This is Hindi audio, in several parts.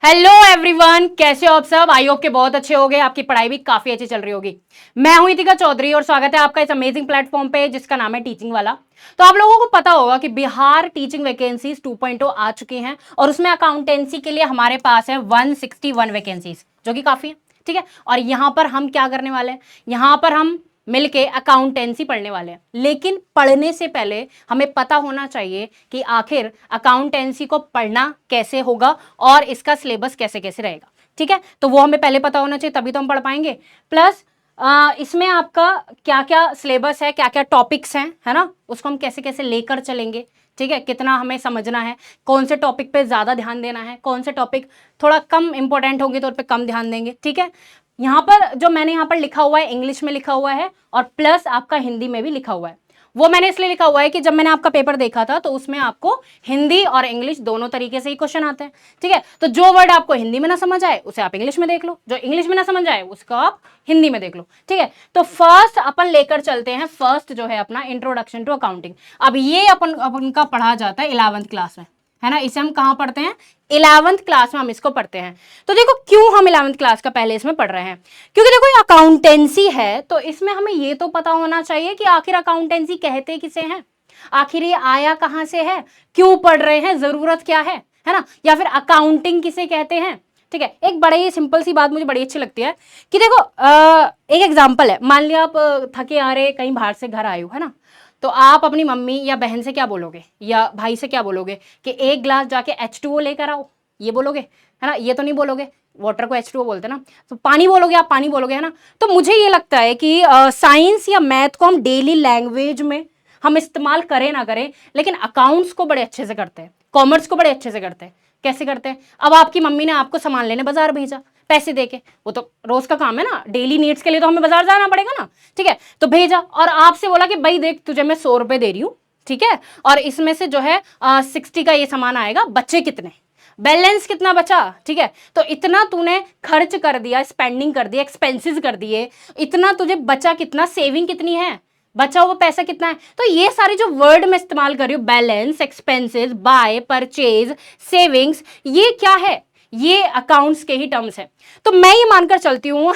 हेलो एवरीवन, कैसे हो आप सब। आई होप के बहुत अच्छे होंगे, आपकी पढ़ाई भी काफी अच्छी चल रही होगी। मैं हूं इतिका चौधरी और स्वागत है आपका इस अमेजिंग प्लेटफॉर्म पे जिसका नाम है टीचिंग वाला। तो आप लोगों को पता होगा कि बिहार टीचिंग वैकेंसीज 2.0 आ चुकी हैं और उसमें अकाउंटेंसी के लिए हमारे पास है 161 वैकेंसीज, जो कि काफी है। ठीक है, और यहां पर हम क्या करने वाले हैं, यहां पर हम मिलके अकाउंटेंसी पढ़ने वाले हैं। लेकिन पढ़ने से पहले हमें पता होना चाहिए कि आखिर अकाउंटेंसी को पढ़ना कैसे होगा और इसका सिलेबस कैसे कैसे रहेगा। ठीक है, तो वो हमें पहले पता होना चाहिए, तभी तो हम पढ़ पाएंगे। प्लस इसमें आपका क्या क्या सिलेबस है, क्या क्या टॉपिक्स हैं, है ना, उसको हम कैसे कैसे लेकर चलेंगे। ठीक है, कितना हमें समझना है, कौन से टॉपिक पे ज्यादा ध्यान देना है, कौन से टॉपिक थोड़ा कम इंपॉर्टेंट होंगे तो उन पे कम ध्यान देंगे। ठीक है, यहाँ पर जो मैंने यहाँ पर लिखा हुआ है इंग्लिश में लिखा हुआ है और प्लस आपका हिंदी में भी लिखा हुआ है। वो मैंने इसलिए लिखा हुआ है कि जब मैंने आपका पेपर देखा था तो उसमें आपको हिंदी और इंग्लिश दोनों तरीके से ही क्वेश्चन आते हैं। ठीक है, तो जो वर्ड आपको हिंदी में ना समझ आए उसे आप इंग्लिश में देख लो, जो इंग्लिश में ना समझ आए उसको आप हिंदी में देख लो। ठीक है, तो फर्स्ट अपन लेकर चलते हैं, फर्स्ट जो है अपना इंट्रोडक्शन टू अकाउंटिंग। अब ये अपन का पढ़ा जाता है 11th क्लास में, है ना। इसे हम कहाँ पढ़ते हैं, 11th क्लास में हम इसको पढ़ते हैं। तो देखो क्यों हम 11th क्लास का पहले इसमें पढ़ रहे हैं, क्योंकि देखो ये अकाउंटेंसी है तो इसमें हमें ये तो पता होना चाहिए कि आखिर अकाउंटेंसी कहते किसे हैं, आखिर ये आया कहां से है, क्यों पढ़ रहे हैं, जरूरत क्या है ना, या फिर अकाउंटिंग किसे कहते हैं। ठीक है, एक बड़ी ही सिंपल सी बात मुझे बड़ी अच्छी लगती है कि देखो एक एग्जाम्पल है। मान लिया आप थके आ रहे कहीं बाहर से घर आए हो, है ना, तो आप अपनी मम्मी या बहन से क्या बोलोगे या भाई से क्या बोलोगे कि एक ग्लास जाके H2O लेकर आओ, ये बोलोगे, है ना। ये तो नहीं बोलोगे, वाटर को H2O बोलते हैं ना, तो पानी बोलोगे, आप पानी बोलोगे, है ना। तो मुझे ये लगता है कि साइंस या मैथ को हम डेली लैंग्वेज में हम इस्तेमाल करें ना करें, लेकिन अकाउंट्स को बड़े अच्छे से करते हैं, कॉमर्स को बड़े अच्छे से करते हैं। कैसे करते हैं, अब आपकी मम्मी ने आपको सामान लेने बाजार भेजा पैसे देके, वो तो रोज का काम है ना, डेली नीड्स के लिए तो हमें बाजार जाना पड़ेगा ना। ठीक है, तो भेजा और आपसे बोला कि भाई देख तुझे मैं 100 रुपए दे रही हूँ, ठीक है, और इसमें से जो है 60 का ये सामान आएगा, बच्चे कितने, बैलेंस कितना बचा। ठीक है, तो इतना तूने खर्च कर दिया, स्पेंडिंग कर दिया, एक्सपेंसेस कर दिए, इतना तुझे बचा कितना, सेविंग कितनी है, बचा हुआ पैसा कितना है। तो ये सारे जो वर्ड मैं इस्तेमाल कर रही हूँ, balance, expenses, buy, purchase, savings, ये क्या है, ये अकाउंट्स के ही टर्म्स है। तो मैं ये मानकर चलती हूँ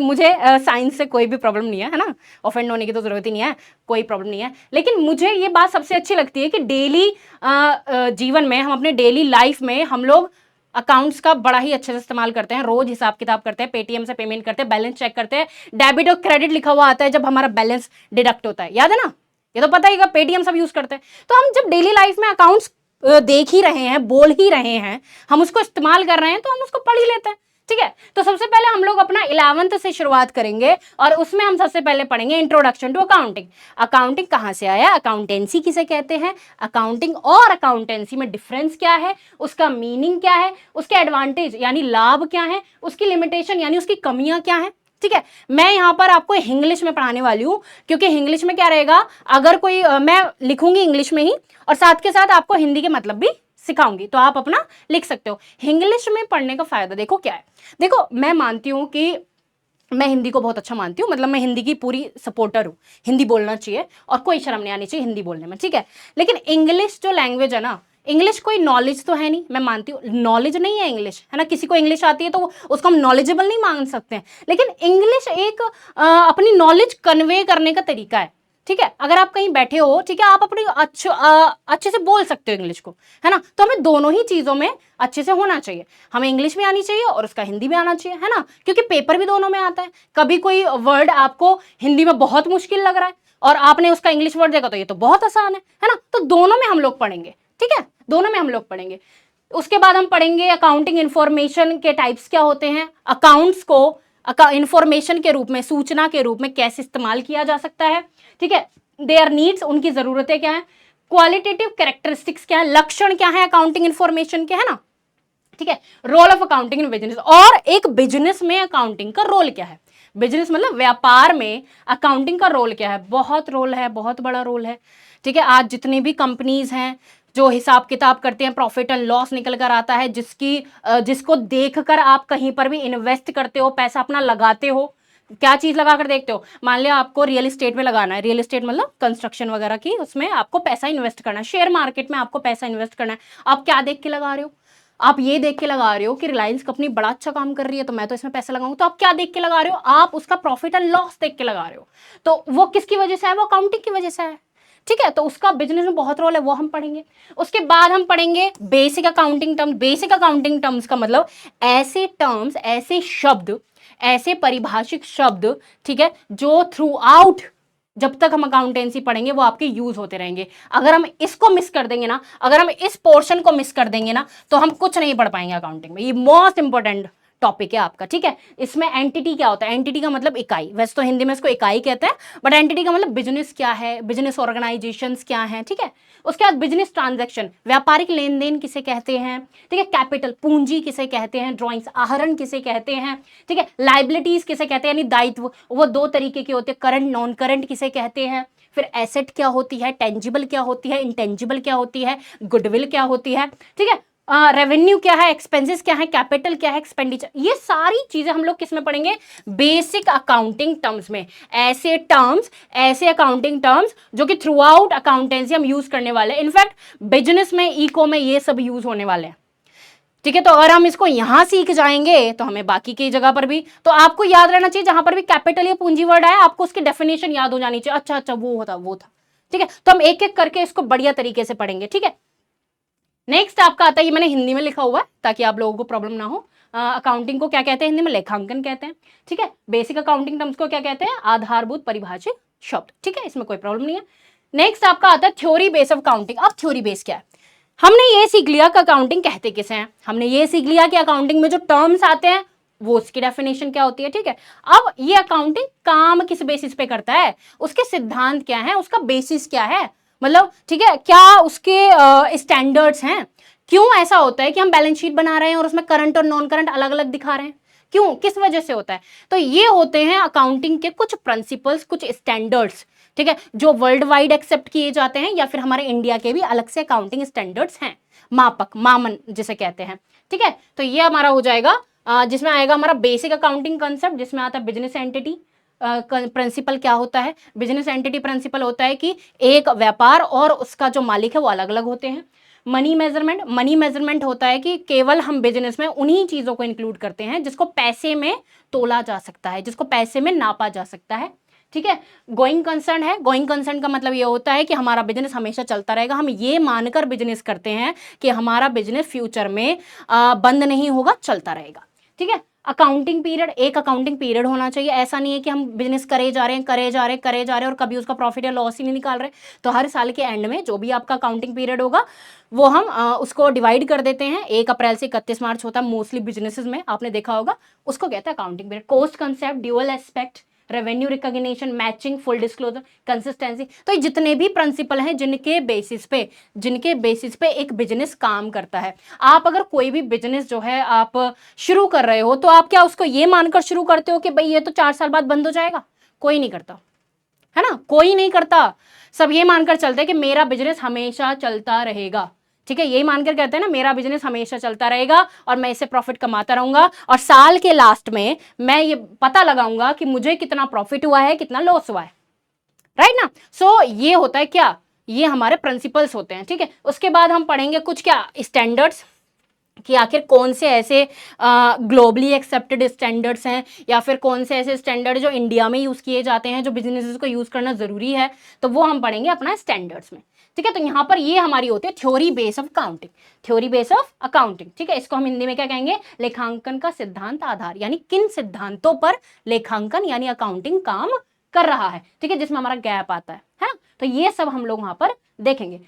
मुझे साइंस से कोई भी प्रॉब्लम नहीं है ना, ऑफेंड होने की तो जरूरत ही नहीं है, कोई प्रॉब्लम नहीं है। लेकिन मुझे ये बात सबसे अच्छी लगती है कि डेली जीवन में, हम अपने डेली लाइफ में हम लोग अकाउंट्स का बड़ा ही अच्छे से इस्तेमाल करते हैं, रोज हिसाब किताब करते हैं, पेटीएम से पेमेंट करते हैं, बैलेंस चेक करते हैं, डेबिट और क्रेडिट लिखा हुआ आता है जब हमारा बैलेंस डिडक्ट होता है, याद है ना, ये तो पता ही, पेटीएम सब यूज करते हैं। तो हम जब डेली लाइफ में अकाउंट्स देख ही रहे हैं, बोल ही रहे हैं, हम उसको इस्तेमाल कर रहे हैं, तो हम उसको पढ़ ही लेते हैं। ठीक है, तो सबसे पहले हम लोग अपना 11th से शुरुआत करेंगे और उसमें हम सबसे पहले पढ़ेंगे इंट्रोडक्शन टू अकाउंटिंग। अकाउंटिंग कहां से आया, अकाउंटेंसी किसे कहते हैं, अकाउंटिंग और अकाउंटेंसी में डिफरेंस क्या है, उसका मीनिंग क्या है, उसके एडवांटेज यानी लाभ क्या है, उसकी लिमिटेशन यानी उसकी कमियां क्या है। ठीक है, मैं यहां पर आपको इंग्लिश में पढ़ाने वाली हूं, क्योंकि इंग्लिश में क्या रहेगा, अगर कोई मैं लिखूंगी इंग्लिश में ही और साथ के साथ आपको हिंदी के मतलब भी सिखाऊंगी, तो आप अपना लिख सकते हो। इंग्लिश में पढ़ने का फायदा देखो क्या है। देखो मैं मानती हूं कि मैं हिंदी को बहुत अच्छा मानती हूँ, मतलब मैं हिंदी की पूरी सपोर्टर हूँ, हिंदी बोलना चाहिए और कोई शर्म नहीं आनी चाहिए हिंदी बोलने में। ठीक है, लेकिन इंग्लिश जो लैंग्वेज है ना, इंग्लिश कोई नॉलेज तो है नहीं, मैं मानती हूँ नॉलेज नहीं है इंग्लिश, है ना, किसी को इंग्लिश आती है तो उसको हम नॉलेजेबल नहीं मान सकते हैं, लेकिन इंग्लिश एक अपनी नॉलेज कन्वे करने का तरीका है। ठीक है, अगर आप कहीं बैठे हो, ठीक है, आप अपनी अच्छे से बोल सकते हो इंग्लिश को, है ना, तो हमें दोनों ही चीजों में अच्छे से होना चाहिए, हमें इंग्लिश भी आनी चाहिए और उसका हिंदी भी आना चाहिए, है ना, क्योंकि पेपर भी दोनों में आता है। कभी कोई वर्ड आपको हिंदी में बहुत मुश्किल लग रहा है और आपने उसका इंग्लिश वर्ड देखा तो ये तो बहुत आसान है ना, तो दोनों में हम लोग पढ़ेंगे। ठीक है, दोनों में हम लोग पढ़ेंगे। उसके बाद हम पढ़ेंगे अकाउंटिंग इंफॉर्मेशन के टाइप्स क्या होते हैं, अकाउंट्स को इंफॉर्मेशन के रूप में, सूचना के रूप में कैसे इस्तेमाल किया जा सकता है। ठीक है, देयर नीड्स, उनकी जरूरतें क्या है, क्वालिटेटिव कैरेक्टरिस्टिक्स क्या है, लक्षण क्या है अकाउंटिंग इंफॉर्मेशन के, है ना। ठीक है, role of accounting in business, और एक बिजनेस में अकाउंटिंग का रोल क्या है, बिजनेस मतलब व्यापार में अकाउंटिंग का रोल क्या है, बहुत रोल है, बहुत बड़ा रोल है। ठीक है, आज जितनी भी कंपनीज हैं जो हिसाब किताब करते हैं, प्रॉफिट एंड लॉस निकल कर आता है, जिसको देखकर आप कहीं पर भी इन्वेस्ट करते हो, पैसा अपना लगाते हो, क्या चीज लगा कर देखते हो, मान लिया आपको रियल एस्टेट में लगाना है, रियल एस्टेट मतलब कंस्ट्रक्शन वगैरह की, उसमें आपको पैसा इन्वेस्ट करना है, शेयर मार्केट में आपको पैसा इन्वेस्ट करना है, आप क्या देख के लगा रहे हो, आप ये देख के लगा रहे हो कि रिलायंस कंपनी बड़ा अच्छा काम कर रही है तो मैं तो इसमें पैसे लगाऊंगा, तो आप क्या देख के लगा रहे हो? आप उसका प्रॉफिट एंड लॉस देख के लगा रहे हो। तो वो किसकी वजह से है? वो अकाउंटिंग की वजह से है। ठीक है, तो उसका बिजनेस में बहुत रोल है, वो हम पढ़ेंगे। उसके बाद हम पढ़ेंगे basic accounting terms. Basic accounting terms का मतलब ऐसे टर्म्स, ऐसे शब्द, ऐसे परिभाषिक शब्द, ठीक है, जो थ्रू आउट जब तक हम अकाउंटेंसी पढ़ेंगे वो आपके यूज होते रहेंगे। अगर हम इसको मिस कर देंगे ना, अगर हम इस पोर्शन को मिस कर देंगे ना, तो हम कुछ नहीं पढ़ पाएंगे अकाउंटिंग में। ये मोस्ट इंपॉर्टेंट टॉपिक है आपका। ठीक है, इसमें एंटिटी क्या होता है? एंटिटी का मतलब इकाई, वैसे तो हिंदी में इसको इकाई कहते हैं, बट एंटिटी का मतलब बिजनेस क्या है, बिजनेस ऑर्गेनाइजेशंस क्या है। ठीक है, उसके बाद बिजनेस ट्रांजैक्शन, व्यापारिक लेन देन किसे कहते हैं। ठीक है, कैपिटल पूंजी किसे कहते हैं, ड्रॉइंग्स आहरण किसे कहते हैं। ठीक है, लाइबिलिटीज किसे कहते हैं, यानी दायित्व, वो दो तरीके के होते हैं, करंट नॉन करंट किसे कहते हैं। फिर एसेट क्या होती है, टेंजिबल क्या होती है, इंटेंजिबल क्या होती है, गुडविल क्या होती है। ठीक है, रेवेन्यू क्या है, एक्सपेंसेस क्या है, कैपिटल क्या है, एक्सपेंडिचर, ये सारी चीजें हम लोग किस में पढ़ेंगे? बेसिक अकाउंटिंग टर्म्स में। ऐसे टर्म्स, ऐसे अकाउंटिंग टर्म्स जो कि थ्रू आउट अकाउंटेंसी हम यूज करने वाले हैं। इनफैक्ट बिजनेस में, इको में ये सब यूज होने वाले हैं। ठीक है, तो अगर हम इसको यहां सीख जाएंगे तो हमें बाकी की जगह पर भी, तो आपको याद रहना चाहिए जहां पर भी कैपिटल या पूंजी वर्ड आए आपको उसकी डेफिनेशन याद हो जानी चाहिए। अच्छा अच्छा, वो था। ठीक है, तो हम एक एक करके इसको बढ़िया तरीके से पढ़ेंगे। ठीक है, नेक्स्ट आपका आता है, ये मैंने हिंदी में लिखा हुआ है ताकि आप लोगों को प्रॉब्लम ना हो। अकाउंटिंग को क्या कहते हैं हिंदी में? लेखांकन कहते हैं। ठीक है, बेसिक अकाउंटिंग टर्म्स को क्या कहते हैं? आधारभूत परिभाषित शब्द। ठीक है, इसमें कोई प्रॉब्लम नहीं है। नेक्स्ट आपका आता है थ्योरी बेस ऑफ अकाउंटिंग। अब थ्योरी बेस क्या है? हमने ये सीख लिया कि अकाउंटिंग कहते किसे हैं, हमने ये सीख लिया कि अकाउंटिंग में जो टर्म्स आते हैं वो उसकी डेफिनेशन क्या होती है। ठीक है, अब ये अकाउंटिंग काम किस बेसिस पे करता है, उसके सिद्धांत क्या है, उसका बेसिस क्या है, मतलब ठीक है, क्या उसके स्टैंडर्ड्स हैं। क्यों ऐसा होता है कि हम बैलेंस शीट बना रहे हैं और उसमें करंट और नॉन करंट अलग अलग दिखा रहे हैं? क्यों, किस वजह से होता है? तो ये होते हैं अकाउंटिंग के कुछ प्रिंसिपल्स, कुछ स्टैंडर्ड्स। ठीक है, जो वर्ल्ड वाइड एक्सेप्ट किए जाते हैं, या फिर हमारे इंडिया के भी अलग से अकाउंटिंग स्टैंडर्ड्स हैं, मापक, मामन जिसे कहते हैं। ठीक है, तो ये हमारा हो जाएगा, जिसमें आएगा हमारा बेसिक अकाउंटिंग कंसेप्ट, जिसमें आता है बिजनेस एंटिटी प्रिंसिपल। क्या होता है बिजनेस एंटिटी प्रिंसिपल? होता है कि एक व्यापार और उसका जो मालिक है वो अलग अलग होते हैं। मनी मेजरमेंट, मनी मेजरमेंट होता है कि केवल हम बिजनेस में उन्हीं चीजों को इंक्लूड करते हैं जिसको पैसे में तोला जा सकता है, जिसको पैसे में नापा जा सकता है। ठीक है, गोइंग कंसर्न है। गोइंग कंसर्न का मतलब ये होता है कि हमारा बिजनेस हमेशा चलता रहेगा, हम ये मानकर बिजनेस करते हैं कि हमारा बिजनेस फ्यूचर में बंद नहीं होगा, चलता रहेगा। ठीक है, अकाउंटिंग पीरियड, एक अकाउंटिंग पीरियड होना चाहिए। ऐसा नहीं है कि हम बिजनेस करे जा रहे हैं और कभी उसका प्रॉफिट या लॉस ही नहीं निकाल रहे। तो हर साल के एंड में जो भी आपका अकाउंटिंग पीरियड होगा वो हम उसको डिवाइड कर देते हैं। 1 अप्रैल से 31 मार्च होता है मोस्टली बिजनेसेस में, आपने देखा होगा, उसको कहते हैं accounting period. Cost concept, dual aspect, revenue recognition, matching, full disclosure, consistency, तो ये जितने भी प्रिंसिपल हैं जिनके बेसिस पे एक बिजनेस काम करता है। आप अगर कोई भी बिजनेस जो है आप शुरू कर रहे हो तो आप क्या उसको ये मानकर शुरू करते हो कि भाई ये तो 4 साल बाद बंद हो जाएगा? कोई नहीं करता है ना, कोई नहीं करता। सब ये मानकर चलते हैं कि मेरा बिजनेस हमेशा चलता रहेगा। ठीक है, यही मानकर कहते हैं ना, मेरा बिजनेस हमेशा चलता रहेगा और मैं इससे प्रॉफिट कमाता रहूंगा और साल के लास्ट में मैं ये पता लगाऊंगा कि मुझे कितना प्रॉफिट हुआ है, कितना लॉस हुआ है। राइट ना? सो ये होता है क्या, ये हमारे प्रिंसिपल्स होते हैं। ठीक है, उसके बाद हम पढ़ेंगे कुछ क्या स्टैंडर्ड्स, कि आखिर कौन से ऐसे ग्लोबली एक्सेप्टेड स्टैंडर्ड्स हैं, या फिर कौन से ऐसे स्टैंडर्ड जो इंडिया में यूज़ किए जाते हैं, जो बिजनेसेस को यूज़ करना ज़रूरी है, तो वो हम पढ़ेंगे अपना स्टैंडर्ड्स में। ठीक है, तो यहाँ पर ये हमारी होती है theory base of accounting, theory base of accounting. ठीक है, इसको हम हिंदी में क्या कहेंगे? लेखांकन का सिद्धांत आधार, यानी किन सिद्धांतों पर लेखांकन यानी अकाउंटिंग काम कर रहा है। ठीक है, जिसमें हमारा गैप आता है ना, तो ये सब हम लोग वहां पर देखेंगे।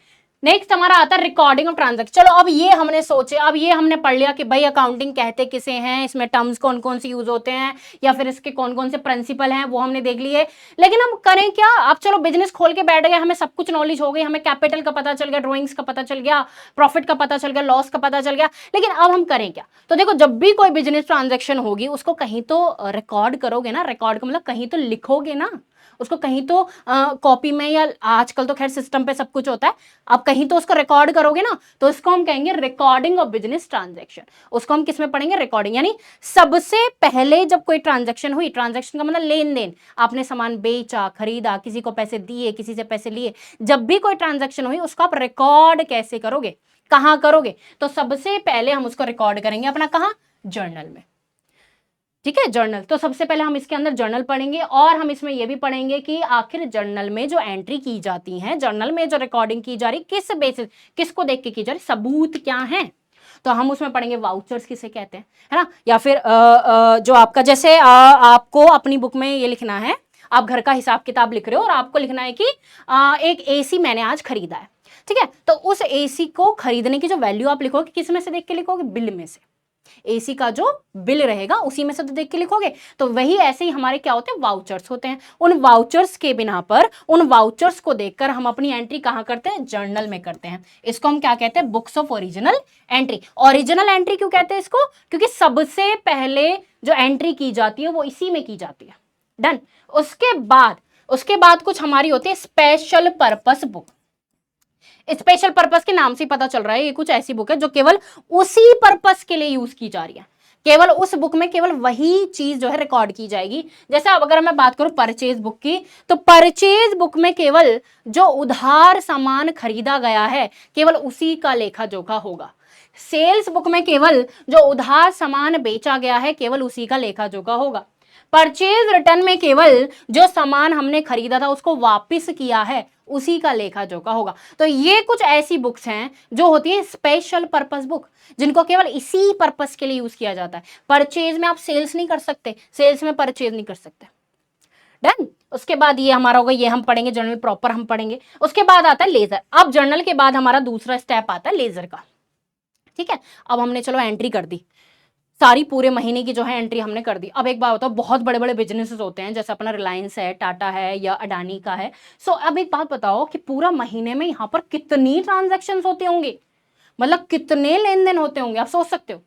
नेक्स्ट हमारा आता है रिकॉर्डिंग ऑफ ट्रांजैक्शन। चलो अब ये हमने सोचे, अब ये हमने पढ़ लिया कि भाई अकाउंटिंग कहते किसे हैं, इसमें टर्म्स कौन कौन से यूज होते हैं, या फिर इसके कौन कौन से प्रिंसिपल हैं, वो हमने देख लिए। लेकिन हम करें क्या? अब चलो बिजनेस खोल के बैठ गए, हमें सब कुछ नॉलेज हो गई, हमें कैपिटल का पता चल गया, ड्रॉइंग्स का पता चल गया, प्रॉफिट का पता चल गया, लॉस का पता चल गया, लेकिन अब हम करें क्या? तो देखो, जब भी कोई बिजनेस ट्रांजेक्शन होगी उसको कहीं तो रिकॉर्ड करोगे ना, रिकॉर्ड का मतलब कहीं तो लिखोगे ना, उसको कहीं तो कॉपी में, या आजकल तो खैर सिस्टम पे सब कुछ होता है, आप कहीं तो उसको रिकॉर्ड करोगे ना, तो इसको हम कहेंगे रिकॉर्डिंग ऑफ बिजनेस ट्रांजैक्शन। उसको हम किस में पढ़ेंगे? रिकॉर्डिंग। यानी सबसे पहले जब कोई ट्रांजैक्शन हुई, ट्रांजैक्शन का मतलब लेन देन, आपने सामान बेचा, खरीदा, किसी को पैसे दिए, किसी से पैसे लिए, जब भी कोई ट्रांजैक्शन हुई उसको आप रिकॉर्ड कैसे करोगे? कहाँ करोगे? तो सबसे पहले हम उसको रिकॉर्ड करेंगे अपना कहाँ? जर्नल में। ठीक है, जर्नल। तो सबसे पहले हम इसके अंदर जर्नल पढ़ेंगे और हम इसमें यह भी पढ़ेंगे कि आखिर जर्नल में जो एंट्री की जाती है, जर्नल में जो रिकॉर्डिंग की जा रही, किस बेसिस, किसको देख के की जा रही, सबूत क्या है। तो हम उसमें पढ़ेंगे वाउचर्स किसे कहते हैं, है ना, या फिर जो आपका जैसे आपको अपनी बुक में ये लिखना है, आप घर का हिसाब किताब लिख रहे हो और आपको लिखना है कि एक एसी मैंने आज खरीदा है। ठीक है, तो उस एसी को खरीदने की जो वैल्यू आप लिखोगे, किस में से देख के लिखोगे? बिल में से। एसी का जो बिल रहेगा उसी में से तो देख के लिखोगे। तो वही ऐसे ही हमारे क्या होते हैं? वाउचर्स होते हैं। उन वाउचर्स के बिना पर, उन वाउचर्स को देखकर हम अपनी एंट्री कहां करते हैं? जर्नल में करते हैं। इसको हम क्या कहते हैं? Books of original entry. Original entry क्यों कहते हैं इसको? क्योंकि सबसे पहले जो एंट्री की जाती है वो इसी में की जाती है। डन। उसके बाद कुछ हमारी होती है special purpose book. Special purpose के नाम से पता चल रहा है ये कुछ ऐसी बुक है जो केवल उसी पर्पस के लिए यूज की जा रही है। केवल उस बुक में केवल वही चीज जो है रिकॉर्ड की जाएगी। जैसे अब अगर मैं बात करूं परचेज बुक की, तो परचेज बुक में केवल जो उधार सामान खरीदा गया है केवल उसी का लेखा जोखा होगा। सेल्स बुक में केवल जो उधार सामान बेचा गया है केवल उसी का लेखा जोखा होगा। परचेज रिटर्न में केवल जो सामान हमने खरीदा था उसको वापस किया है उसी का लेखा जोखा होगा। तो ये कुछ ऐसी बुक्स हैं जो होती हैं स्पेशल पर्पस बुक, जिनको केवल इसी पर्पस के लिए यूज किया जाता है। परचेज में आप सेल्स नहीं कर सकते, सेल्स में परचेज नहीं कर सकते। डन। उसके बाद ये हमारा होगा, ये हम पढ़ेंगे जर्नल प्रॉपर हम पढ़ेंगे। उसके बाद आता है लेजर। अब जर्नल के बाद हमारा दूसरा स्टेप आता है लेजर का। ठीक है, अब हमने चलो एंट्री कर दी, सारी पूरे महीने की जो है एंट्री हमने कर दी। अब एक बात बताओ, बहुत बड़े बड़े बिजनेसेस होते हैं, जैसे अपना रिलायंस है, टाटा है या अडानी का है। सो अब एक बात बताओ कि पूरा महीने में यहाँ पर कितनी ट्रांजैक्शंस होते होंगे, मतलब कितने लेन देन होते होंगे, आप सोच सकते हो।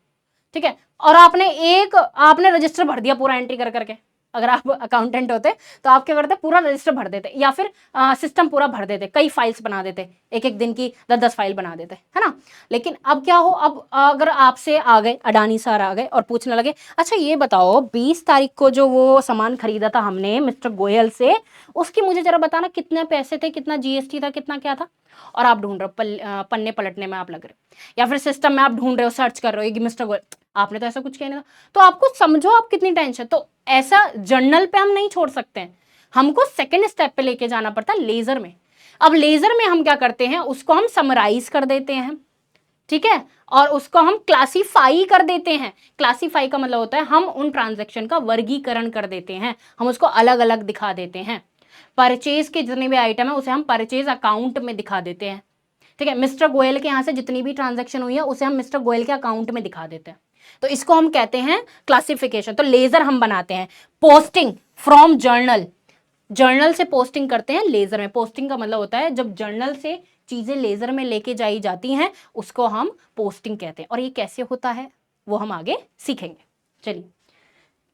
ठीक है, और आपने रजिस्टर भर दिया पूरा एंट्री कर करके। अगर आप अकाउंटेंट होते तो आप क्या करते? पूरा रजिस्टर भर देते, या फिर सिस्टम पूरा भर देते, कई फाइल्स बना देते, एक एक दिन की 10-10 फाइल बना देते, है ना। लेकिन अब क्या हो, अब अगर आपसे आ गए अडानी सर आ गए और पूछने लगे, अच्छा ये बताओ 20 तारीख को जो वो सामान खरीदा था हमने मिस्टर गोयल से, उसकी मुझे जरा बताना कितने पैसे थे, कितना जीएसटी था, कितना क्या था। और आप ढूंढ रहे हो, पन्ने पलटने में आप लग रहे हो, या फिर सिस्टम में आप ढूंढ रहे हो, सर्च कर रहे हो कि मिस्टर गोयल, आपने तो ऐसा कुछ किया नहीं था। तो आपको समझो आप कितनी टेंशन। तो ऐसा जर्नल पे हम नहीं छोड़ सकते हैं, हमको सेकंड स्टेप पे लेके जाना पड़ता है लेजर में। अब लेजर में हम क्या करते हैं? उसको हम समराइज कर देते हैं, ठीक है, और उसको हम क्लासीफाई कर देते हैं। क्लासीफाई का मतलब होता है हम उन ट्रांजैक्शन का वर्गीकरण कर देते हैं, हम उसको अलग अलग दिखा देते हैं। परचेज के जितने भी आइटम है उसे हम परचेज अकाउंट में दिखा देते हैं। ठीक है, मिस्टर गोयल के यहां से जितनी भी ट्रांजैक्शन हुई है उसे हम मिस्टर गोयल के अकाउंट में दिखा देते हैं। तो इसको हम कहते हैं क्लासिफिकेशन। तो लेजर हम बनाते हैं, पोस्टिंग फ्रॉम जर्नल, जर्नल से पोस्टिंग करते हैं लेजर में। पोस्टिंग का मतलब होता है जब जर्नल से चीजें लेजर में लेके जाई जाती हैं उसको हम पोस्टिंग कहते हैं। और ये कैसे होता है वो हम आगे सीखेंगे। चलिए,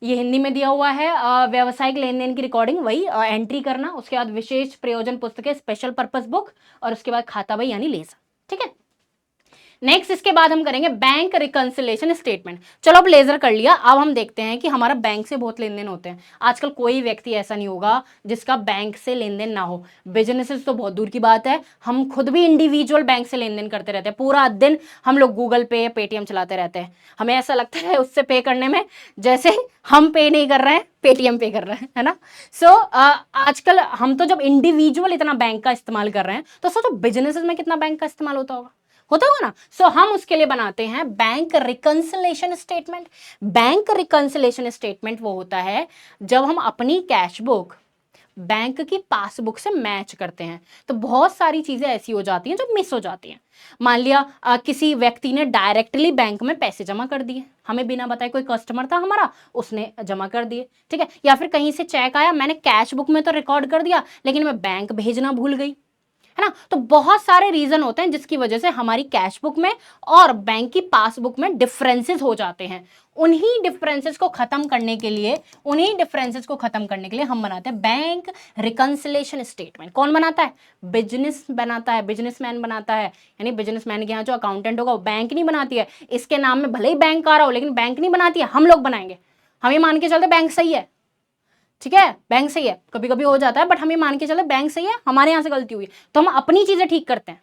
ये हिंदी में दिया हुआ है, व्यावसायिक लेन देन की रिकॉर्डिंग, वही एंट्री करना, उसके बाद विशेष प्रयोजन पुस्तकें स्पेशल पर्पस बुक, और उसके बाद खाता बही यानी लेजर। ठीक है, नेक्स्ट इसके बाद हम करेंगे बैंक रिकंसिलेशन स्टेटमेंट। चलो अब लेजर कर लिया, अब हम देखते हैं कि हमारा बैंक से बहुत लेन देन होते हैं। आजकल कोई व्यक्ति ऐसा नहीं होगा जिसका बैंक से लेन देन ना हो। बिजनेसेस तो बहुत दूर की बात है, हम खुद भी इंडिविजुअल बैंक से लेन देन करते रहते हैं। पूरा दिन हम लोग गूगल पे पेटीएम चलाते रहते हैं, हमें ऐसा लगता है उससे पे करने में जैसे हम पे नहीं कर रहे हैं, पेटीएम पे कर रहे हैं, है ना। सो आजकल हम तो जब इंडिविजुअल इतना बैंक का इस्तेमाल कर रहे हैं तो सोचो बिजनेसेस में कितना बैंक का इस्तेमाल होता होगा ना। सो हम उसके लिए बनाते हैं bank reconciliation statement. Bank reconciliation statement वो होता है जब हम अपनी कैश बुक बैंक की पासबुक से मैच करते हैं। तो बहुत सारी चीजें ऐसी हो जाती हैं जो मिस हो जाती हैं। मान लिया किसी व्यक्ति ने डायरेक्टली बैंक में पैसे जमा कर दिए, हमें बिना बताए, कोई कस्टमर था हमारा उसने जमा कर दिए, ठीक है, या फिर कहीं से चेक आया, मैंने कैश बुक में तो रिकॉर्ड कर दिया लेकिन मैं बैंक भेजना भूल गई, है ना। तो बहुत सारे रीजन होते हैं जिसकी वजह से हमारी कैश बुक में और बैंक की पासबुक में डिफरेंसेस हो जाते हैं। उन्हीं डिफरेंसेस को खत्म करने के लिए हम बनाते हैं बैंक रिकंसिलेशन स्टेटमेंट। कौन बनाता है? बिजनेसमैन बनाता है। यानी बिजनेसमैन के यहाँ जो अकाउंटेंट होगा वो बैंक नहीं बनाती है, इसके नाम में भले ही बैंक आ रहा हो लेकिन बैंक नहीं बनाती है, हम लोग बनाएंगे। हम ये मान के चलते बैंक सही है, ठीक है, बैंक सही है, कभी कभी हो जाता है बट हम ये मान के चले बैंक सही है, हमारे यहाँ से गलती हुई तो हम अपनी चीजें ठीक करते हैं,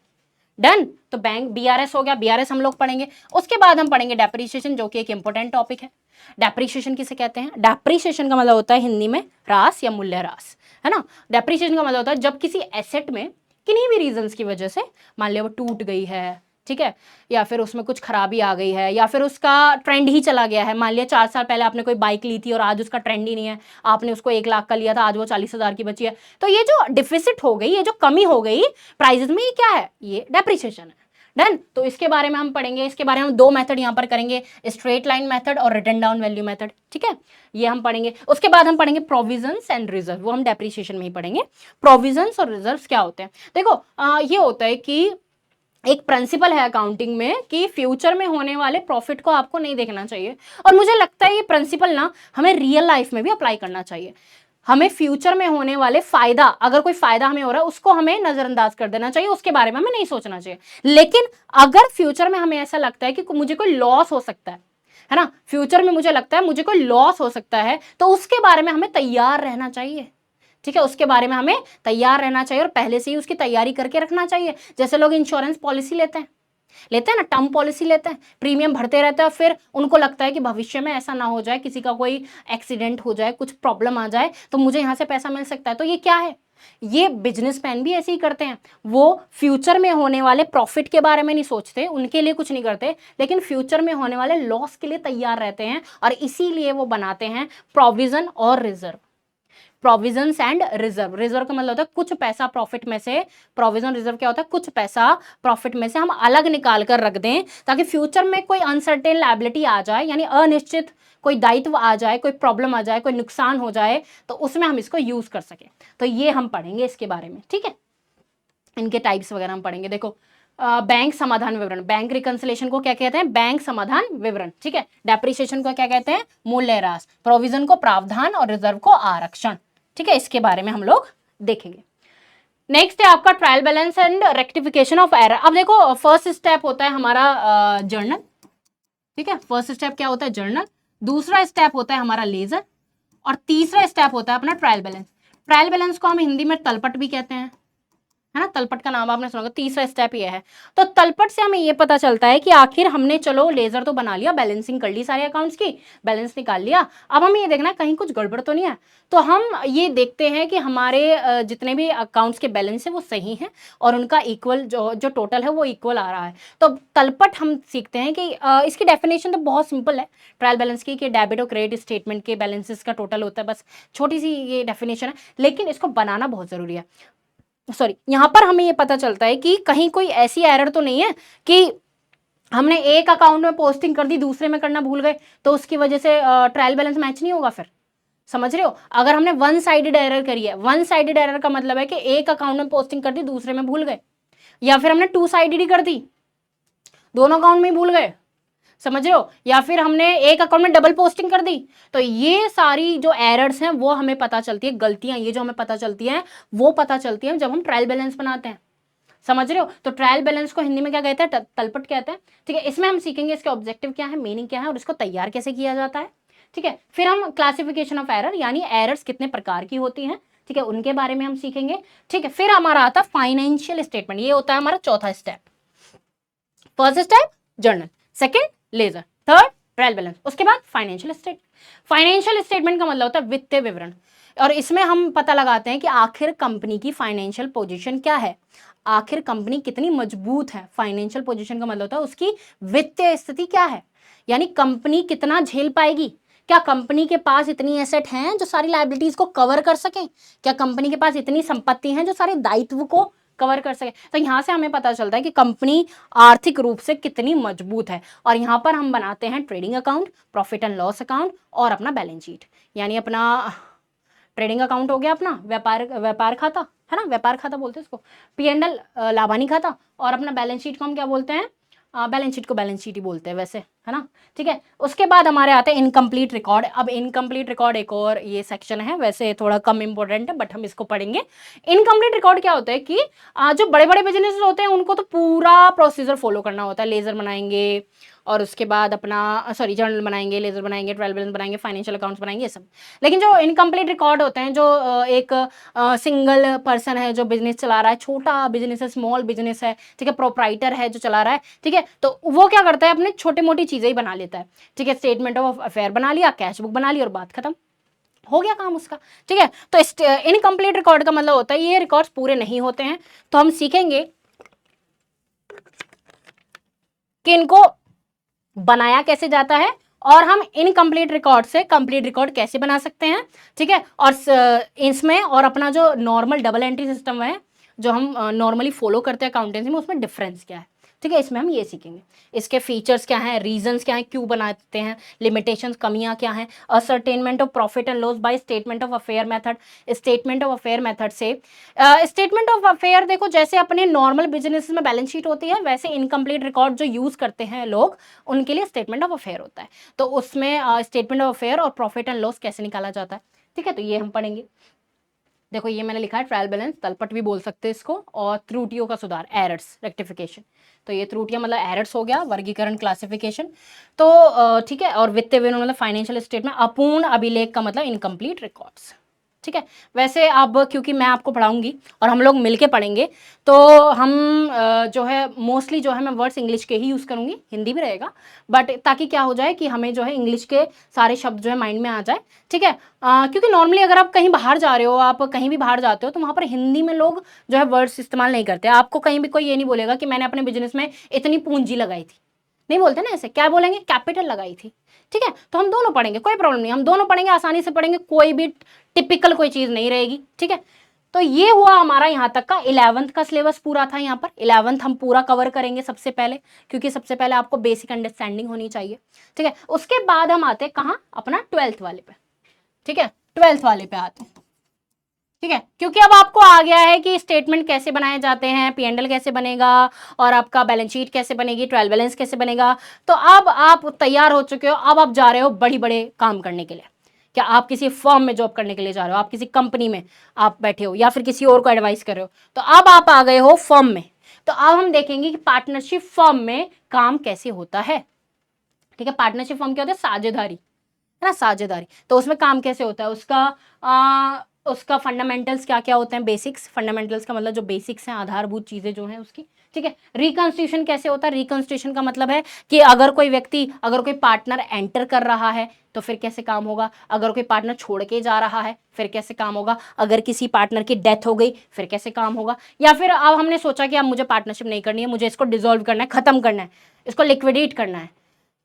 डन। तो बैंक बीआरएस हो गया, बीआरएस हम लोग पढ़ेंगे। उसके बाद हम पढ़ेंगे डेप्रीशिएशन, जो कि एक इंपॉर्टेंट टॉपिक है। डेप्रीशिएशन किसे कहते हैं? डेप्रीशिएशन का मतलब होता है हिंदी में ह्रास या मूल्य ह्रास, है ना। डेप्रीशिएशन का मतलब होता है जब किसी एसेट में किन्हीं भी रीजंस की वजह से, मान लिया वो टूट गई है, ठीक है, या फिर उसमें कुछ खराबी आ गई है, या फिर उसका ट्रेंड ही चला गया है। मान लिया 4 साल पहले आपने कोई बाइक ली थी और आज उसका ट्रेंड ही नहीं है, आपने उसको 1 लाख का लिया था, आज वो 40,000 की बची है। तो ये जो डिफिसिट हो गई, ये जो कमी हो गई प्राइजेस में, ये क्या है? ये डेप्रिसिएशन है। डन। तो इसके बारे में हम पढ़ेंगे। इसके बारे में हम 2 मेथड यहां पर करेंगे, स्ट्रेट लाइन मेथड और रिटन डाउन वैल्यू मेथड, ठीक है, ये हम पढ़ेंगे। उसके बाद हम पढ़ेंगे प्रोविजंस एंड रिजर्व, वो हम डेप्रिसिएशन में ही पढ़ेंगे। प्रोविजंस और रिजर्व क्या होते हैं? देखो ये होता है कि एक प्रिंसिपल है अकाउंटिंग में कि फ्यूचर में होने वाले प्रॉफिट को आपको नहीं देखना चाहिए, और मुझे लगता है ये प्रिंसिपल ना हमें रियल लाइफ में भी अप्लाई करना चाहिए। हमें फ्यूचर में होने वाले फायदा, अगर कोई फायदा हमें हो रहा है, उसको हमें नजरअंदाज कर देना चाहिए, उसके बारे में हमें नहीं सोचना चाहिए। लेकिन अगर फ्यूचर में हमें ऐसा लगता है कि मुझे कोई लॉस हो सकता है ना, फ्यूचर में मुझे लगता है मुझे कोई लॉस हो सकता है, तो उसके बारे में हमें तैयार रहना चाहिए, ठीक है, उसके बारे में हमें तैयार रहना चाहिए और पहले से ही उसकी तैयारी करके रखना चाहिए। जैसे लोग इंश्योरेंस पॉलिसी लेते हैं ना, टर्म पॉलिसी लेते हैं, प्रीमियम भरते रहते हैं, फिर उनको लगता है कि भविष्य में ऐसा ना हो जाए, किसी का कोई एक्सीडेंट हो जाए, कुछ प्रॉब्लम आ जाए, तो मुझे यहां से पैसा मिल सकता है। तो ये क्या है? ये बिजनेसमैन भी ऐसे ही करते हैं। वो फ्यूचर में होने वाले प्रॉफिट के बारे में नहीं सोचते, उनके लिए कुछ नहीं करते, लेकिन फ्यूचर में होने वाले लॉस के लिए तैयार रहते हैं, और इसीलिए वो बनाते हैं प्रोविजन और reserve. Provisions and reserve, reserve का मतलब होता है कुछ पैसा प्रॉफिट में से, प्रोविजन रिजर्व क्या होता है? कुछ पैसा प्रॉफिट में से हम अलग निकाल कर रख दें, ताकि फ्यूचर में कोई अनसर्टेन लायबिलिटी आ जाए, यानी अनिश्चित कोई दायित्व आ जाए, कोई प्रॉब्लम आ जाए, कोई नुकसान हो जाए, तो उसमें हम इसको यूज कर सके। तो ये हम पढ़ेंगे इसके बारे में, ठीक है, इनके टाइप्स वगैरह हम पढ़ेंगे। देखो बैंक समाधान विवरण, बैंक रिकंसिलेशन को क्या कहते हैं? बैंक समाधान विवरण, ठीक है। डेप्रिसिएशन को क्या कहते हैं? मूल्य ह्रास। प्रोविजन को प्रावधान और रिजर्व को आरक्षण, ठीक है, इसके बारे में हम लोग देखेंगे। नेक्स्ट है आपका trial balance and rectification of error. अब देखो फर्स्ट स्टेप होता है हमारा जर्नल, ठीक है, फर्स्ट स्टेप क्या होता है? जर्नल। दूसरा स्टेप होता है हमारा लेजर, और तीसरा स्टेप होता है अपना ट्रायल बैलेंस। ट्रायल बैलेंस को हम हिंदी में तलपट भी कहते हैं, है ना, तलपट का नाम आपने सुना होगा। तीसरा स्टेप ये है। तो तलपट से हमें ये पता चलता है कि आखिर हमने, चलो लेजर तो बना लिया, बैलेंसिंग कर ली सारे अकाउंट्स की, बैलेंस निकाल लिया, अब हमें ये देखना है कहीं कुछ गड़बड़ तो नहीं है। तो हम ये देखते हैं कि हमारे जितने भी अकाउंट्स के बैलेंस है वो सही है, और उनका इक्वल जो टोटल है वो इक्वल आ रहा है। तो तलपट हम सीखते हैं कि इसकी डेफिनेशन तो बहुत सिंपल है ट्रायल बैलेंस की, कि डेबिट और क्रेडिट स्टेटमेंट के बैलेंसेस का टोटल होता है, बस छोटी सी ये डेफिनेशन है, लेकिन इसको बनाना बहुत जरूरी है। सॉरी, यहां पर हमें ये पता चलता है कि कहीं कोई ऐसी एरर तो नहीं है कि हमने एक अकाउंट में पोस्टिंग कर दी, दूसरे में करना भूल गए, तो उसकी वजह से ट्रायल बैलेंस मैच नहीं होगा। फिर समझ रहे हो, अगर हमने वन साइडेड एरर करी है, वन साइडेड एरर का मतलब है कि एक अकाउंट में पोस्टिंग कर दी, दूसरे में भूल गए, या फिर हमने 2 साइडेड ही कर दी, दोनों अकाउंट में ही भूल गए, समझ रहे हो, या फिर हमने एक अकाउंट में डबल पोस्टिंग कर दी। तो ये सारी जो एरर्स हैं वो हमें पता चलती है, गलतियां ये जो हमें पता चलती हैं वो पता चलती हैं जब हम ट्रायल बैलेंस बनाते हैं, समझ रहे हो। तो ट्रायल बैलेंस को हिंदी में क्या कहते हैं? तलपट कहते हैं, ठीक है। इसमें हम सीखेंगे इसके ऑब्जेक्टिव क्या है, मीनिंग क्या है, और इसको तैयार कैसे किया जाता है, ठीक है। फिर हम क्लासिफिकेशन ऑफ एरर, यानी एरर्स कितने प्रकार की होती हैं, ठीक है, उनके बारे में हम सीखेंगे, ठीक है। फिर हमारा आता है फाइनेंशियल स्टेटमेंट, ये होता है हमारा चौथा step. First step journal, second ledger, third trial balance, उसके बाद फाइनेंशियल स्टेटमेंट। फाइनेंशियल स्टेटमेंट का मतलब होता है वित्तीय विवरण, और इसमें हम पता लगाते हैं कि आखिर कंपनी की फाइनेंशियल पोजीशन क्या है, आखिर कंपनी कितनी मजबूत है। फाइनेंशियल पोजीशन का मतलब होता है उसकी वित्तीय स्थिति क्या है, यानी कंपनी कितना झेल पाएगी, क्या कंपनी के पास इतनी एसेट हैं जो सारी लायबिलिटीज को कवर कर सके, क्या कंपनी के पास इतनी संपत्ति हैं जो सारे दायित्व को कवर कर सके। तो यहां से हमें पता चलता है कि कंपनी आर्थिक रूप से कितनी मजबूत है, और यहां पर हम बनाते हैं trading account, profit and loss account, और अपना बैलेंस शीट, यानी अपना ट्रेडिंग अकाउंट हो गया अपना व्यापार खाता, है ना, व्यापार खाता बोलते हैं इसको, P&L लाभानी खाता, और अपना बैलेंस शीट को हम क्या बोलते हैं? बैलेंस शीट को बैलेंस शीट ही बोलते हैं वैसे, है ना, ठीक है। उसके बाद हमारे आते हैं इनकम्प्लीट रिकॉर्ड। अब इनकम्प्लीट रिकॉर्ड एक और ये सेक्शन है, वैसे थोड़ा कम इंपॉर्टेंट है, बट हम इसको पढ़ेंगे। इनकम्प्लीट रिकॉर्ड क्या होता है कि जो बड़े बड़े बिजनेस होते हैं उनको तो पूरा प्रोसीजर फॉलो करना होता है, लेजर बनाएंगे, और उसके बाद अपना जर्नल बनाएंगे, लेजर बनाएंगे, ट्रायल बैलेंस बनाएंगे, फाइनेंशियल अकाउंट्स बनाएंगे, ये सब। लेकिन जो इनकम्प्लीट रिकॉर्ड होते हैं, जो एक सिंगल पर्सन है जो बिजनेस चला रहा है, छोटा बिजनेस है, स्मॉल बिजनेस है, ठीक है, प्रोप्राइटर है जो चला रहा है, ठीक है, तो वो क्या करता है, अपने छोटे मोटी चीजें ही बना लेता है, ठीक है, स्टेटमेंट ऑफ अफेयर बना लिया, कैश बुक बना ली और बात खत्म, हो गया काम उसका, ठीक है। तो इनकम्प्लीट रिकॉर्ड का मतलब होता है ये रिकॉर्ड्स पूरे नहीं होते हैं। तो हम सीखेंगे कि इनको बनाया कैसे जाता है और हम इनकम्प्लीट रिकॉर्ड से कंप्लीट रिकॉर्ड कैसे बना सकते हैं, ठीक है। और इसमें और अपना जो नॉर्मल डबल एंट्री सिस्टम है जो हम नॉर्मली फॉलो करते हैं अकाउंटेंसी में, उसमें डिफरेंस क्या है, ठीक है, इसमें हम ये सीखेंगे। इसके फीचर्स क्या हैं, रीजंस क्या हैं, क्यों बनाते हैं, लिमिटेशंस, कमियां क्या हैं, ascertainment of profit and loss by statement of affair method. Statement of affair method से स्टेटमेंट ऑफ अफेयर देखो, जैसे अपने नॉर्मल बिजनेस में बैलेंस शीट होती है, वैसे इनकम्प्लीट रिकॉर्ड जो यूज करते हैं लोग, उनके लिए स्टेटमेंट ऑफ अफेयर होता है। तो उसमें स्टेटमेंट ऑफ अफेयर और प्रॉफिट एंड लॉस कैसे निकाला जाता है, ठीक है, तो ये हम पढ़ेंगे। देखो ये मैंने लिखा है ट्रायल बैलेंस, तलपट भी बोल सकते हैं इसको, और त्रुटियों का सुधार, एरर्स, रेक्टिफिकेशन। तो ये त्रुटियां मतलब एरर्स हो गया, वर्गीकरण, क्लासिफिकेशन। तो ठीक है, और वित्तीय विवरण मतलब फाइनेंशियल स्टेटमेंट, अपूर्ण अभिलेख का मतलब इनकम्प्लीट रिकॉर्ड्स, ठीक है। वैसे अब क्योंकि मैं आपको पढ़ाऊंगी और हम लोग मिलके पढ़ेंगे, तो हम जो है मोस्टली जो है मैं वर्ड्स इंग्लिश के ही यूज़ करूंगी, हिंदी भी रहेगा, बट ताकि क्या हो जाए कि हमें जो है इंग्लिश के सारे शब्द जो है माइंड में आ जाए, ठीक है। क्योंकि नॉर्मली अगर आप कहीं बाहर जा रहे हो, आप कहीं भी बाहर जाते हो, तो वहाँ पर हिंदी में लोग जो है वर्ड्स इस्तेमाल नहीं करते। आपको कहीं भी कोई ये नहीं बोलेगा कि मैंने अपने बिजनेस में इतनी पूंजी लगाई थी, नहीं बोलते ना ऐसे, क्या बोलेंगे, कैपिटल लगाई थी, ठीक है। तो हम दोनों पढ़ेंगे, कोई प्रॉब्लम नहीं, हम दोनों पढ़ेंगे, आसानी से पढ़ेंगे, कोई भी टिपिकल कोई चीज नहीं रहेगी, ठीक है। तो ये हुआ हमारा यहाँ तक का 11th का सिलेबस पूरा था। यहाँ पर 11th हम पूरा कवर करेंगे सबसे पहले, क्योंकि सबसे पहले आपको बेसिक अंडरस्टैंडिंग होनी चाहिए, ठीक है। उसके बाद हम आते हैं कहाँ, अपना 12th वाले पे, ठीक है, 12th वाले पे आते हैं, ठीक है। क्योंकि अब आपको आ गया है कि स्टेटमेंट कैसे बनाए जाते हैं, P&L कैसे बनेगा, और आपका बैलेंस शीट कैसे बनेगी, ट्रायल बैलेंस कैसे बनेगा। तो अब आप तैयार हो चुके हो, अब आप जा रहे हो बड़ी बड़े काम करने के लिए। क्या आप किसी फर्म में जॉब करने के लिए जा रहे हो, आप किसी कंपनी में आप बैठे हो, या फिर किसी और को एडवाइस कर रहे हो, तो अब आप आ गए हो फर्म में। तो अब हम देखेंगे कि पार्टनरशिप फर्म में काम कैसे होता है, ठीक है। पार्टनरशिप फर्म क्या होता है, साझेदारी, है ना, साझेदारी। तो उसमें काम कैसे होता है, उसका फंडामेंटल्स क्या क्या होते हैं, बेसिक्स, फंडामेंटल्स का मतलब जो बेसिक्स हैं, आधारभूत चीजें जो हैं उसकी, ठीक है। रिकंस्ट्रक्शन कैसे होता है, रिकंस्ट्रक्शन का मतलब है कि अगर कोई व्यक्ति, अगर कोई पार्टनर एंटर कर रहा है तो फिर कैसे काम होगा, अगर कोई पार्टनर छोड़ के जा रहा है फिर कैसे काम होगा, अगर किसी पार्टनर की डेथ हो गई फिर कैसे काम होगा, या फिर अब हमने सोचा कि अब मुझे पार्टनरशिप नहीं करनी है, मुझे इसको डिसॉल्व करना है, खत्म करना है, इसको लिक्विडेट करना है,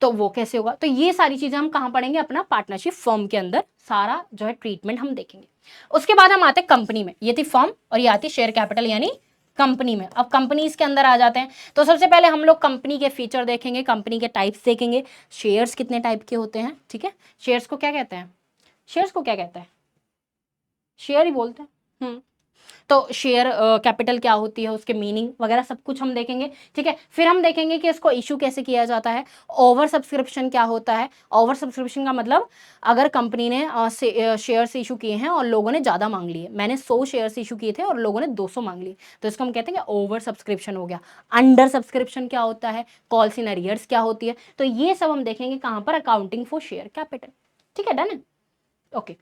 तो वो कैसे होगा। तो ये सारी चीजें हम कहाँ पढ़ेंगे, अपना पार्टनरशिप फर्म के अंदर सारा जो है ट्रीटमेंट हम देखेंगे। उसके बाद हम आते हैं कंपनी में, ये थी फर्म और ये आती शेयर कैपिटल यानी कंपनी में। अब कंपनीज के अंदर आ जाते हैं, तो सबसे पहले हम लोग कंपनी के फीचर देखेंगे, कंपनी के टाइप्स देखेंगे, शेयर्स कितने टाइप के होते हैं, ठीक है। शेयर्स को क्या कहते हैं, शेयर्स को क्या कहते हैं, शेयर ही बोलते हैं। तो शेयर कैपिटल क्या होती है, उसके मीनिंग वगैरह सब कुछ हम देखेंगे, ठीक है। फिर हम देखेंगे कि इसको इशू कैसे किया जाता है, ओवर सब्सक्रिप्शन क्या होता है। ओवर सब्सक्रिप्शन का मतलब अगर कंपनी ने शेयर्स इशू किए हैं और लोगों ने ज़्यादा मांग लिए, मैंने 100 शेयर्स इशू किए थे और लोगों ने 200 मांग लिए, तो इसको हम कहते हैं कि ओवर सब्सक्रिप्शन हो गया। अंडर सब्सक्रिप्शन क्या होता है, कॉल्स इन अरियर्स क्या होती है, तो ये सब हम देखेंगे कहाँ पर, अकाउंटिंग फॉर शेयर कैपिटल, ठीक है, डन है, ओके।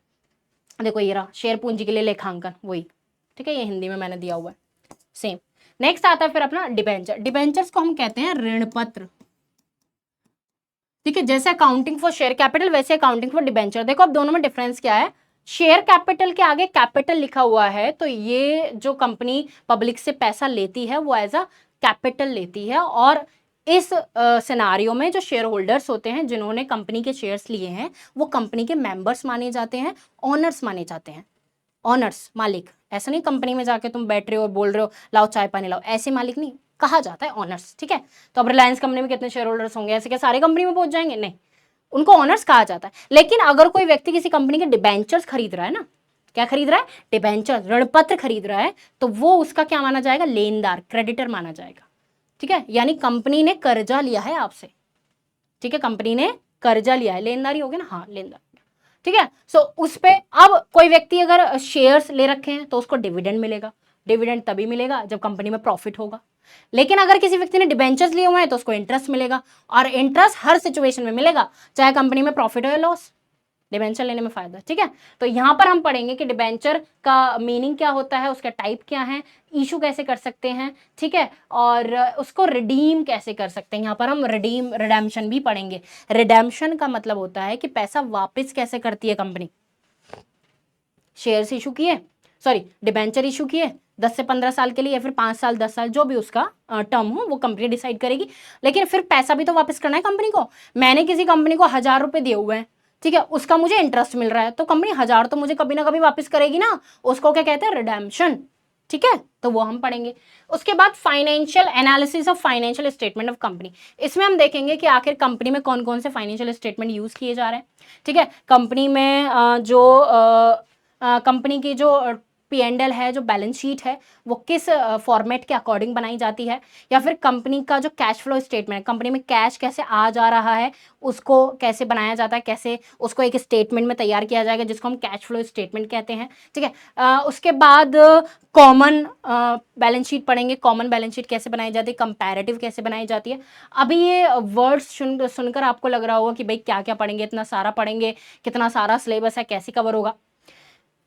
देखो ये रहा शेयर पूंजी के लिए लेखांकन, वही, ठीक है, ये हिंदी में मैंने दिया हुआ है सेम। नेक्स्ट आता है फिर अपना डिबेंचर। डिबेंचर्स को हम कहते हैं ऋण पत्र, ठीक है। जैसे अकाउंटिंग फॉर शेयर कैपिटल वैसे अकाउंटिंग फॉर डिबेंचर। देखो अब दोनों में डिफरेंस क्या है, शेयर कैपिटल के आगे कैपिटल लिखा हुआ है, तो ये जो कंपनी पब्लिक से पैसा लेती है वो एज अ कैपिटल लेती है, और इस सिनारियो में जो शेयर होल्डर्स होते हैं जिन्होंने कंपनी के शेयर्स लिए हैं वो कंपनी के मेंबर्स माने जाते हैं, ऑनर्स माने जाते हैं। ऑनर्स, मालिक, ऐसा नहीं कंपनी में जाके तुम बैठ रहे हो और बोल रहे हो लाओ चाय पानी लाओ, ऐसे मालिक नहीं कहा जाता है, ऑनर्स, ठीक है। तो अब रिलायंस कंपनी में कितने शेयर होल्डर्स होंगे, ऐसे क्या सारे कंपनी में पहुंच जाएंगे, नहीं, उनको ऑनर्स कहा जाता है। लेकिन अगर कोई व्यक्ति किसी कंपनी के डिबेंचर्स खरीद रहा है ना, क्या खरीद रहा है, डिबेंचर, ऋणपत्र खरीद रहा है, तो वो उसका क्या माना जाएगा, लेनदार, क्रेडिटर माना जाएगा, ठीक है। यानी कंपनी ने कर्जा लिया है आपसे, ठीक है, कंपनी ने कर्जा लिया है, लेनदार ही हो गया ना, हाँ लेनदार, ठीक है। सो उस पे अब कोई व्यक्ति अगर शेयर्स ले रखे हैं तो उसको डिविडेंड मिलेगा, डिविडेंड तभी मिलेगा जब कंपनी में प्रॉफिट होगा। लेकिन अगर किसी व्यक्ति ने डिबेंचर्स लिए हुए हैं तो उसको इंटरेस्ट मिलेगा, और इंटरेस्ट हर सिचुएशन में मिलेगा, चाहे कंपनी में प्रॉफिट हो या लॉस, डिबेंचर लेने में फायदा। ठीक है, तो यहां पर हम पढ़ेंगे कि डिबेंचर का मीनिंग क्या होता है, उसका टाइप क्या है, इशू कैसे कर सकते हैं, ठीक है, और उसको रिडीम कैसे कर सकते हैं। यहां पर हम रिडेम्पशन भी पढ़ेंगे। रिडेम्पशन का मतलब होता है कि पैसा वापस कैसे करती है कंपनी। शेयर्स इशू किए, सॉरी डिबेंचर इशू किए 10 से 15 साल के लिए, या फिर 5 साल 10 साल जो भी उसका टर्म हो वो कंपनी डिसाइड करेगी, लेकिन फिर पैसा भी तो वापस करना है कंपनी को। मैंने किसी कंपनी को 1000 रुपए दिए हुए हैं, ठीक है, उसका मुझे इंटरेस्ट मिल रहा है, तो कंपनी 1000 तो मुझे कभी ना कभी वापस करेगी ना, उसको क्या कहते हैं, रिडेम्पशन। ठीक है, तो वो हम पढ़ेंगे। उसके बाद financial analysis of financial statement of company. इसमें हम देखेंगे कि आखिर कंपनी में कौन कौन से फाइनेंशियल स्टेटमेंट यूज किए जा रहे हैं। ठीक है, कंपनी में जो कंपनी की जो P&L है, जो बैलेंस शीट है, वो किस फॉर्मेट के अकॉर्डिंग बनाई जाती है, या फिर कंपनी का जो कैश फ्लो स्टेटमेंट है, कंपनी में कैश कैसे आ जा रहा है, उसको कैसे बनाया जाता है, कैसे उसको एक स्टेटमेंट में तैयार किया जाएगा जिसको हम कैश फ्लो स्टेटमेंट कहते हैं। ठीक है, उसके बाद कॉमन बैलेंस शीट पढ़ेंगे, कॉमन बैलेंस शीट कैसे बनाई जाती है, कंपैरेटिव कैसे बनाई जाती है। अभी ये वर्ड्स सुनकर आपको लग रहा होगा कि भाई क्या क्या पढ़ेंगे, इतना सारा पढ़ेंगे, कितना सारा सिलेबस है, कैसे कवर होगा।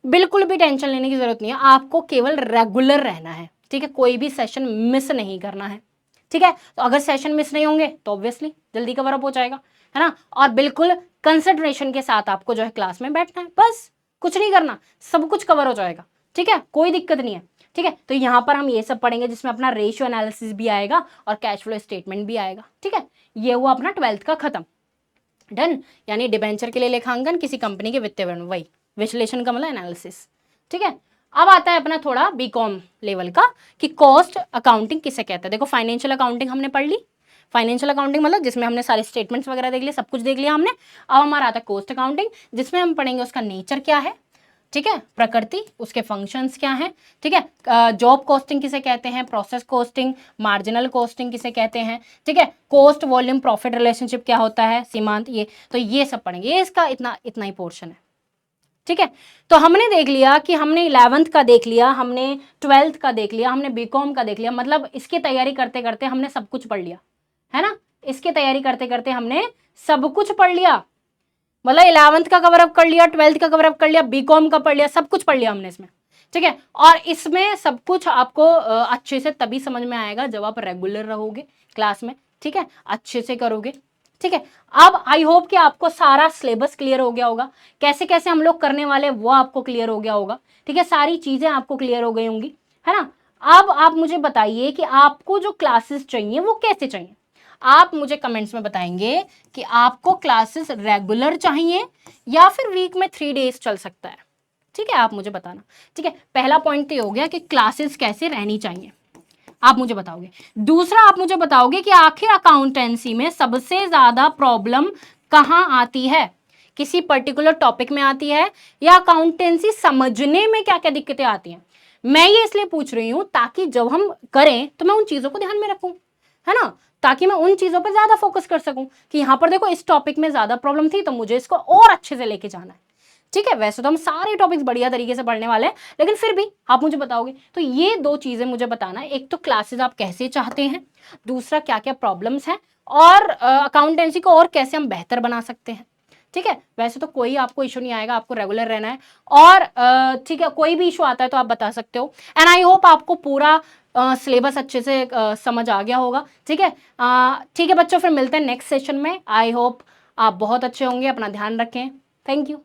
बिल्कुल भी टेंशन लेने की जरूरत नहीं है, आपको केवल रेगुलर रहना है। ठीक है, कोई भी सेशन मिस नहीं करना है। ठीक है, तो अगर सेशन मिस नहीं होंगे तो ऑब्वियसली जल्दी कवर अप हो जाएगा, है ना। और बिल्कुल कंसंट्रेशन के साथ आपको जो है क्लास में बैठना है, बस कुछ नहीं करना, सब कुछ कवर हो जाएगा। ठीक है, कोई दिक्कत नहीं है। ठीक है, तो यहां पर हम ये सब पढ़ेंगे जिसमें अपना रेशियो एनालिसिस भी आएगा और कैश फ्लो स्टेटमेंट भी आएगा। ठीक है, ये हुआ अपना 12th का खत्म, डन। यानी डिबेंचर के लिए लेखांकन, किसी कंपनी के वित्तीय विवरण, वही विश्लेषण का मतलब एनालिसिस। ठीक है, अब आता है अपना थोड़ा बीकॉम लेवल का कि कॉस्ट अकाउंटिंग किसे कहते हैं। देखो फाइनेंशियल अकाउंटिंग हमने पढ़ ली, फाइनेंशियल अकाउंटिंग मतलब जिसमें हमने सारे स्टेटमेंट्स वगैरह देख लिए, सब कुछ देख लिया हमने। अब हमारा आता है कॉस्ट अकाउंटिंग, जिसमें हम पढ़ेंगे उसका नेचर क्या है, ठीक है, प्रकृति, उसके फंक्शंस क्या हैं। ठीक है, जॉब कॉस्टिंग किसे कहते हैं, प्रोसेस कॉस्टिंग, मार्जिनल कॉस्टिंग किसे कहते हैं। ठीक है, कॉस्ट वॉल्यूम प्रॉफिट रिलेशनशिप क्या होता है, सीमांत, ये तो ये सब पढ़ेंगे, ये इसका इतना इतना ही पोर्शन है। ठीक है, तो हमने देख लिया कि हमने 11th का देख लिया, हमने 12th का देख लिया, हमने बीकॉम का देख लिया, मतलब इसकी तैयारी करते करते हमने सब कुछ पढ़ लिया, है ना। इसकी तैयारी करते करते हमने सब कुछ पढ़ लिया, मतलब 11th का कवर अप कर लिया, 12th का कवर अप कर लिया, बीकॉम का पढ़ लिया, सब कुछ पढ़ लिया हमने इसमें। ठीक है, और इसमें सब कुछ आपको अच्छे से तभी समझ में आएगा जब आप रेगुलर रहोगे क्लास में। ठीक है, अच्छे से करोगे। ठीक है, अब आई होप कि आपको सारा सिलेबस क्लियर हो गया होगा, कैसे कैसे हम लोग करने वाले वो आपको क्लियर हो गया होगा। ठीक है, सारी चीजें आपको क्लियर हो गई होंगी, है ना। अब आप मुझे बताइए कि आपको जो क्लासेस चाहिए वो कैसे चाहिए। आप मुझे कमेंट्स में बताएंगे कि आपको क्लासेस रेगुलर चाहिए या फिर वीक में 3 डेज चल सकता है। ठीक है, आप मुझे बताना। ठीक है, पहला पॉइंट तो ये हो गया कि क्लासेस कैसे रहनी चाहिए, आप मुझे बताओगे। दूसरा, आप मुझे बताओगे कि आखिर अकाउंटेंसी में सबसे ज्यादा प्रॉब्लम कहाँ आती है, किसी पर्टिकुलर टॉपिक में आती है, या अकाउंटेंसी समझने में क्या क्या दिक्कतें आती हैं। मैं ये इसलिए पूछ रही हूं ताकि जब हम करें तो मैं उन चीजों को ध्यान में रखूं, है ना, ताकि मैं उन चीजों पर ज्यादा फोकस कर सकूं कि यहां पर देखो इस टॉपिक में ज्यादा प्रॉब्लम थी तो मुझे इसको और अच्छे से लेके जाना है। ठीक है, वैसे तो हम सारे टॉपिक्स बढ़िया तरीके से पढ़ने वाले हैं, लेकिन फिर भी आप मुझे बताओगे तो ये 2 चीजें मुझे बताना है, एक तो क्लासेस आप कैसे चाहते हैं, दूसरा क्या क्या प्रॉब्लम्स हैं, और अकाउंटेंसी को और कैसे हम बेहतर बना सकते हैं। ठीक है, वैसे तो कोई आपको इशू नहीं आएगा, आपको रेगुलर रहना है, और ठीक है, कोई भी इशू आता है तो आप बता सकते हो। एंड आई होप आपको पूरा सिलेबस अच्छे से समझ आ गया होगा। ठीक है, ठीक है बच्चों, फिर मिलते हैं नेक्स्ट सेशन में। आई होप आप बहुत अच्छे होंगे, अपना ध्यान रखें। Thank you.